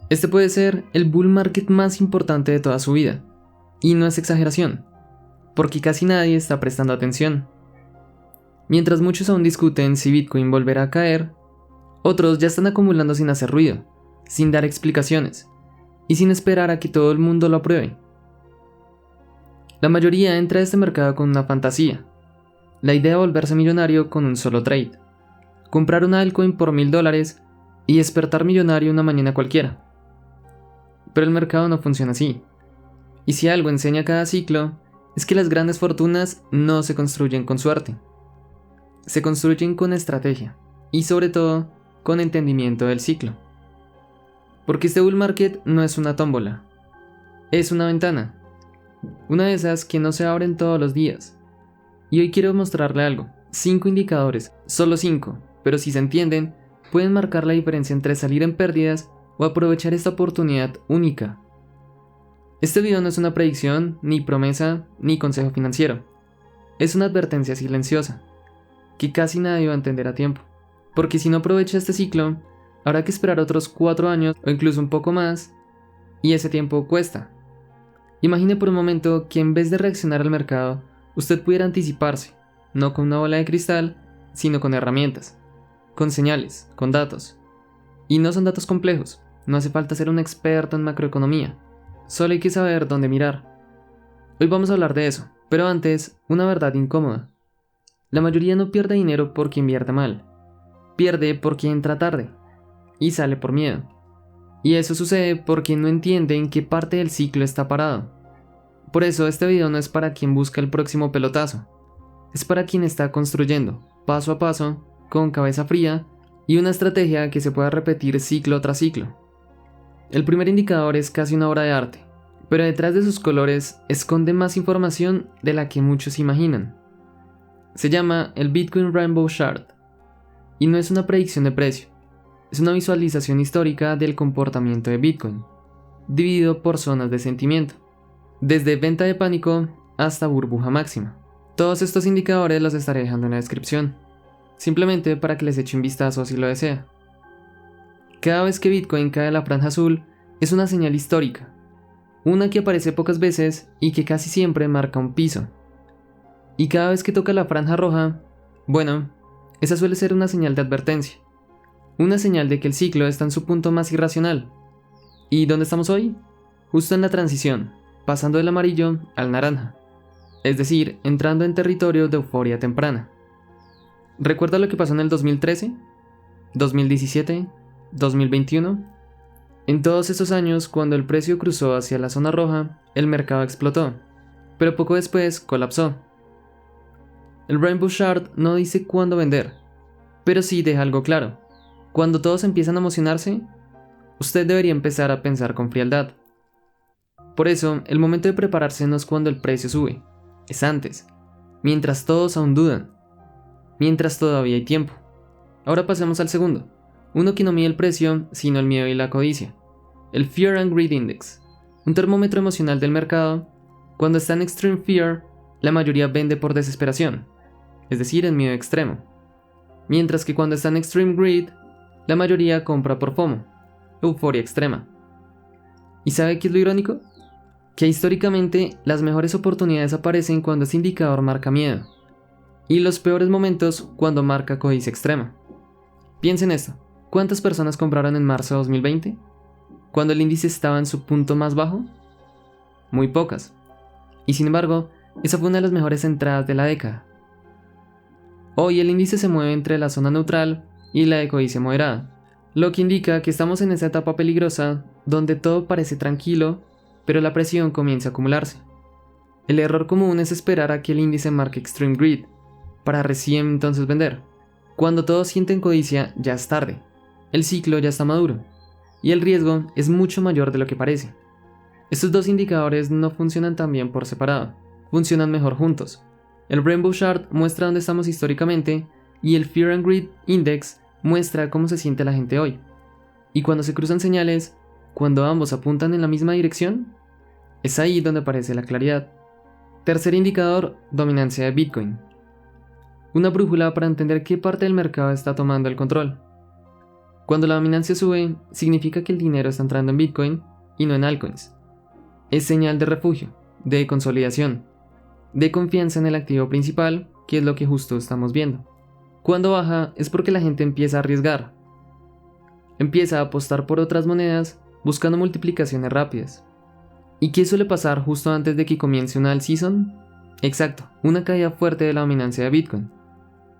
Este puede ser el bull market más importante de toda su vida. Y no es exageración, porque casi nadie está prestando atención. Mientras muchos aún discuten si Bitcoin volverá a caer, otros ya están acumulando sin hacer ruido, sin dar explicaciones, y sin esperar a que todo el mundo lo apruebe. La mayoría entra a este mercado con una fantasía, la idea de volverse millonario con un solo trade, comprar una altcoin por $1000 y despertar millonario una mañana cualquiera. Pero el mercado no funciona así, y si algo enseña cada ciclo, es que las grandes fortunas no se construyen con suerte, se construyen con estrategia, y sobre todo, con entendimiento del ciclo. Porque este bull market no es una tómbola, es una ventana. Una de esas que no se abren todos los días. Y hoy quiero mostrarle algo. 5 indicadores, solo 5, pero si se entienden, pueden marcar la diferencia entre salir en pérdidas o aprovechar esta oportunidad única. Este video no es una predicción, ni promesa, ni consejo financiero. Es una advertencia silenciosa, que casi nadie va a entender a tiempo. Porque si no aprovecha este ciclo, habrá que esperar otros 4 años o incluso un poco más, y ese tiempo cuesta. Imagine por un momento que en vez de reaccionar al mercado, usted pudiera anticiparse, no con una bola de cristal, sino con herramientas, con señales, con datos. Y no son datos complejos, no hace falta ser un experto en macroeconomía, solo hay que saber dónde mirar. Hoy vamos a hablar de eso, pero antes, una verdad incómoda. La mayoría no pierde dinero porque invierte mal, pierde porque entra tarde, y sale por miedo. Y eso sucede porque no entiende en qué parte del ciclo está parado. Por eso este video no es para quien busca el próximo pelotazo. Es para quien está construyendo, paso a paso, con cabeza fría y una estrategia que se pueda repetir ciclo tras ciclo. El primer indicador es casi una obra de arte, pero detrás de sus colores esconde más información de la que muchos imaginan. Se llama el Bitcoin Rainbow Chart y no es una predicción de precio. Es una visualización histórica del comportamiento de Bitcoin, dividido por zonas de sentimiento, desde venta de pánico hasta burbuja máxima. Todos estos indicadores los estaré dejando en la descripción, simplemente para que les eche un vistazo si lo desea. Cada vez que Bitcoin cae a la franja azul, es una señal histórica, una que aparece pocas veces y que casi siempre marca un piso. Y cada vez que toca la franja roja, bueno, esa suele ser una señal de advertencia. Una señal de que el ciclo está en su punto más irracional. ¿Y dónde estamos hoy? Justo en la transición, pasando del amarillo al naranja. Es decir, entrando en territorio de euforia temprana. ¿Recuerda lo que pasó en el 2013? ¿2017? ¿2021? En todos esos años, cuando el precio cruzó hacia la zona roja, el mercado explotó, pero poco después colapsó. El Rainbow Chart no dice cuándo vender, pero sí deja algo claro. Cuando todos empiezan a emocionarse, usted debería empezar a pensar con frialdad. Por eso, el momento de prepararse no es cuando el precio sube, es antes, mientras todos aún dudan, mientras todavía hay tiempo. Ahora pasemos al segundo, uno que no mide el precio, sino el miedo y la codicia, el Fear and Greed Index, un termómetro emocional del mercado. Cuando está en Extreme Fear, la mayoría vende por desesperación, es decir, en miedo extremo, mientras que cuando está en Extreme Greed, la mayoría compra por FOMO, euforia extrema. ¿Y sabe qué es lo irónico? Que históricamente las mejores oportunidades aparecen cuando este indicador marca miedo, y los peores momentos cuando marca codicia extrema. Piensen esto, ¿cuántas personas compraron en marzo de 2020? ¿Cuando el índice estaba en su punto más bajo? Muy pocas. Y sin embargo, esa fue una de las mejores entradas de la década. Hoy el índice se mueve entre la zona neutral y la de codicia moderada, lo que indica que estamos en esa etapa peligrosa donde todo parece tranquilo, pero la presión comienza a acumularse. El error común es esperar a que el índice marque Extreme Greed, para recién entonces vender. Cuando todos sienten codicia, ya es tarde, el ciclo ya está maduro, y el riesgo es mucho mayor de lo que parece. Estos dos indicadores no funcionan tan bien por separado, funcionan mejor juntos. El Rainbow Chart muestra dónde estamos históricamente, y el Fear and Greed Index muestra cómo se siente la gente hoy. Y cuando se cruzan señales, cuando ambos apuntan en la misma dirección, es ahí donde aparece la claridad. Tercer indicador, dominancia de Bitcoin. Una brújula para entender qué parte del mercado está tomando el control. Cuando la dominancia sube, significa que el dinero está entrando en Bitcoin y no en altcoins. Es señal de refugio, de consolidación, de confianza en el activo principal, que es lo que justo estamos viendo. Cuando baja es porque la gente empieza a arriesgar. Empieza a apostar por otras monedas buscando multiplicaciones rápidas. ¿Y qué suele pasar justo antes de que comience una alt season? Exacto, una caída fuerte de la dominancia de Bitcoin,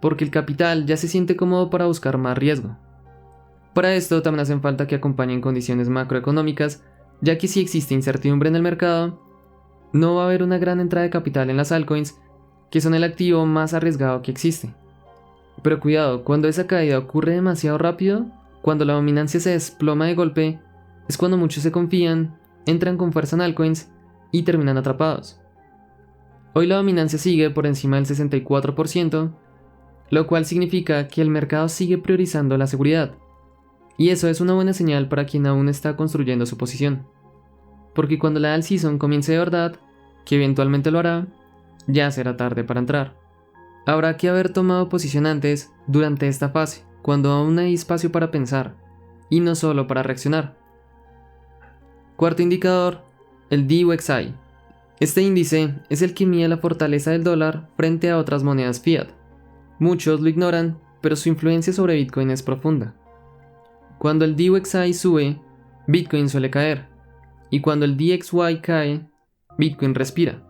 porque el capital ya se siente cómodo para buscar más riesgo. Para esto también hacen falta que acompañen condiciones macroeconómicas, ya que si existe incertidumbre en el mercado, no va a haber una gran entrada de capital en las altcoins, que son el activo más arriesgado que existe. Pero cuidado, cuando esa caída ocurre demasiado rápido, cuando la dominancia se desploma de golpe, es cuando muchos se confían, entran con fuerza en altcoins y terminan atrapados. Hoy la dominancia sigue por encima del 64%, lo cual significa que el mercado sigue priorizando la seguridad. Y eso es una buena señal para quien aún está construyendo su posición. Porque cuando la alt season comience de verdad, que eventualmente lo hará, ya será tarde para entrar. Habrá que haber tomado posición antes, durante esta fase, cuando aún hay espacio para pensar, y no solo para reaccionar. Cuarto indicador, el DXY. Este índice es el que mide la fortaleza del dólar frente a otras monedas fiat. Muchos lo ignoran, pero su influencia sobre Bitcoin es profunda. Cuando el DXY sube, Bitcoin suele caer, y cuando el DXY cae, Bitcoin respira,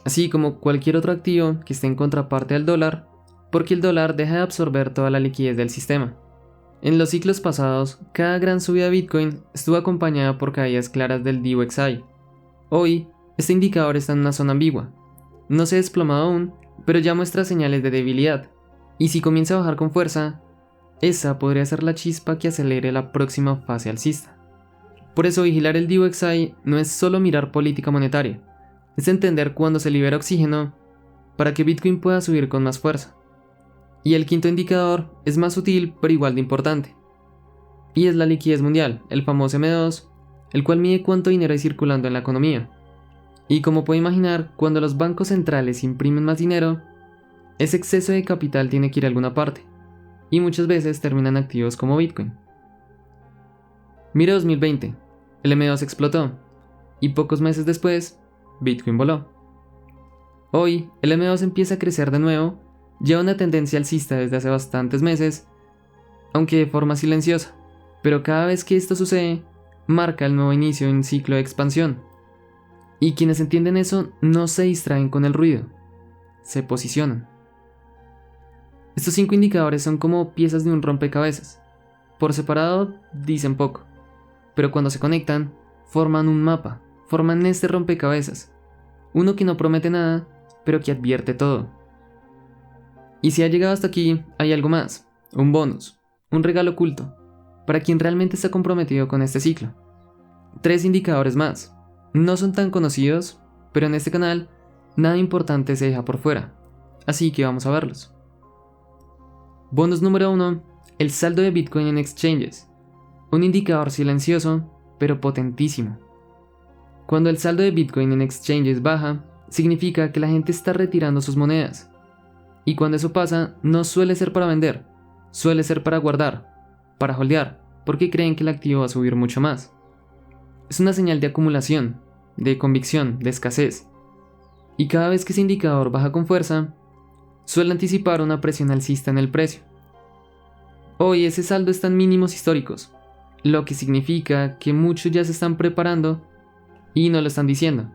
así como cualquier otro activo que esté en contraparte al dólar, porque el dólar deja de absorber toda la liquidez del sistema. En los ciclos pasados, cada gran subida de Bitcoin estuvo acompañada por caídas claras del DXY. Hoy, este indicador está en una zona ambigua. No se ha desplomado aún, pero ya muestra señales de debilidad, y si comienza a bajar con fuerza, esa podría ser la chispa que acelere la próxima fase alcista. Por eso vigilar el DXY no es solo mirar política monetaria, es entender cuándo se libera oxígeno para que Bitcoin pueda subir con más fuerza. Y el quinto indicador es más sutil pero igual de importante, y es la liquidez mundial, el famoso M2, el cual mide cuánto dinero hay circulando en la economía. Y como puede imaginar, cuando los bancos centrales imprimen más dinero, ese exceso de capital tiene que ir a alguna parte, y muchas veces terminan activos como Bitcoin. Mira 2020, el M2 explotó, y pocos meses después, Bitcoin voló. Hoy, el M2 empieza a crecer de nuevo, lleva una tendencia alcista desde hace bastantes meses, aunque de forma silenciosa, pero cada vez que esto sucede, marca el nuevo inicio de un ciclo de expansión. Y quienes entienden eso no se distraen con el ruido, se posicionan. Estos 5 indicadores son como piezas de un rompecabezas. Por separado dicen poco, pero cuando se conectan, forman un mapa, forman este rompecabezas. Uno que no promete nada, pero que advierte todo. Y si ha llegado hasta aquí, hay algo más, un bonus, un regalo oculto, para quien realmente está comprometido con este ciclo. 3 indicadores más. No son tan conocidos, pero en este canal, nada importante se deja por fuera, así que vamos a verlos. Bonus número 1, el saldo de Bitcoin en exchanges, un indicador silencioso, pero potentísimo. Cuando el saldo de Bitcoin en exchanges baja, significa que la gente está retirando sus monedas. Y cuando eso pasa, no suele ser para vender, suele ser para guardar, para holdear, porque creen que el activo va a subir mucho más. Es una señal de acumulación, de convicción, de escasez. Y cada vez que ese indicador baja con fuerza, suele anticipar una presión alcista en el precio. Hoy ese saldo está en mínimos históricos, lo que significa que muchos ya se están preparando y no lo están diciendo,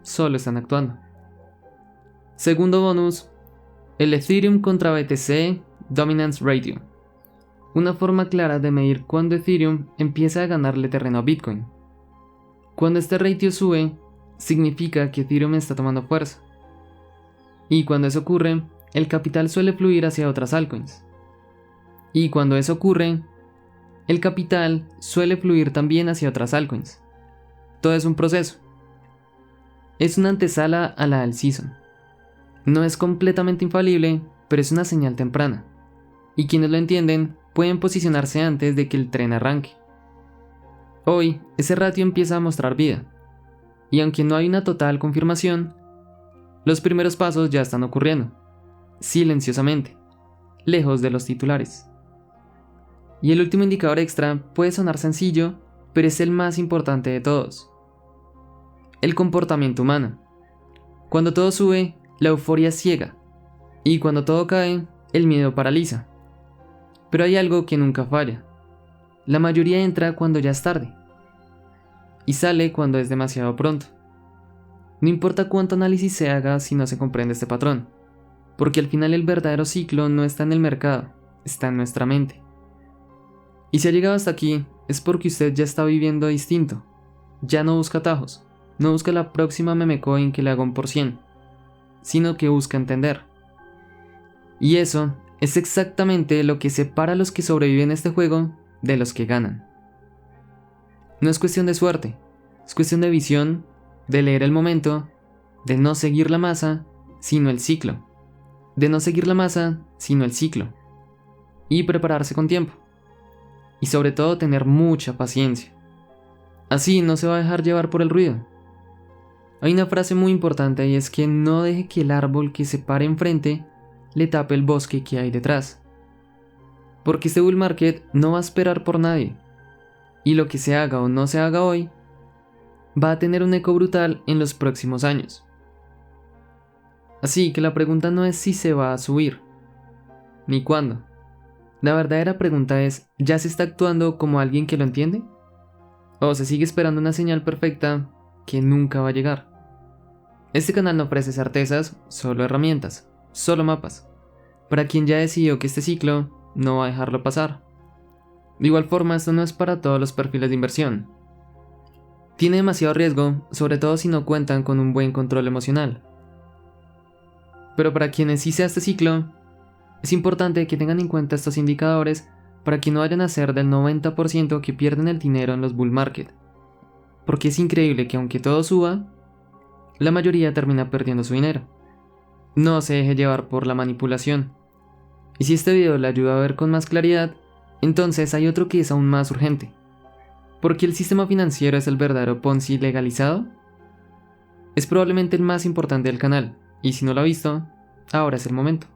solo están actuando. Segundo bonus, el Ethereum contra BTC Dominance Ratio, una forma clara de medir cuándo Ethereum empieza a ganarle terreno a Bitcoin. Cuando este ratio sube, significa que Ethereum está tomando fuerza. Y cuando eso ocurre, el capital suele fluir hacia otras altcoins. Y cuando eso ocurre, el capital suele fluir también hacia otras altcoins. Todo es un proceso. Es una antesala a la alt season. No es completamente infalible, pero es una señal temprana. Y quienes lo entienden pueden posicionarse antes de que el tren arranque. Hoy, ese ratio empieza a mostrar vida. Y aunque no hay una total confirmación, los primeros pasos ya están ocurriendo, silenciosamente, lejos de los titulares. Y el último indicador extra puede sonar sencillo, pero es el más importante de todos. El comportamiento humano. Cuando todo sube, la euforia ciega, y cuando todo cae, el miedo paraliza. Pero hay algo que nunca falla. La mayoría entra cuando ya es tarde, y sale cuando es demasiado pronto. No importa cuánto análisis se haga si no se comprende este patrón, porque al final el verdadero ciclo no está en el mercado, está en nuestra mente. Y si ha llegado hasta aquí, es porque usted ya está viviendo distinto. Ya no busca atajos, no busca la próxima meme coin que le haga un por cien, sino que busca entender. Y eso es exactamente lo que separa a los que sobreviven a este juego de los que ganan. No es cuestión de suerte, es cuestión de visión, de leer el momento, de no seguir la masa, sino el ciclo. De no seguir la masa, sino el ciclo. Y prepararse con tiempo. Y sobre todo tener mucha paciencia. Así no se va a dejar llevar por el ruido. Hay una frase muy importante y es que no deje que el árbol que se pare enfrente le tape el bosque que hay detrás. Porque este bull market no va a esperar por nadie. Y lo que se haga o no se haga hoy, va a tener un eco brutal en los próximos años. Así que la pregunta no es si se va a subir, ni cuándo. La verdadera pregunta es, ¿ya se está actuando como alguien que lo entiende? ¿O se sigue esperando una señal perfecta que nunca va a llegar? Este canal no ofrece certezas, solo herramientas, solo mapas, para quien ya decidió que este ciclo no va a dejarlo pasar. De igual forma, esto no es para todos los perfiles de inversión. Tiene demasiado riesgo, sobre todo si no cuentan con un buen control emocional. Pero para quienes sí sea este ciclo, es importante que tengan en cuenta estos indicadores para que no vayan a ser del 90% que pierden el dinero en los bull market. Porque es increíble que aunque todo suba, la mayoría termina perdiendo su dinero. No se deje llevar por la manipulación. Y si este video le ayuda a ver con más claridad, entonces hay otro que es aún más urgente. ¿Por qué el sistema financiero es el verdadero Ponzi legalizado? Es probablemente el más importante del canal, y si no lo ha visto, ahora es el momento.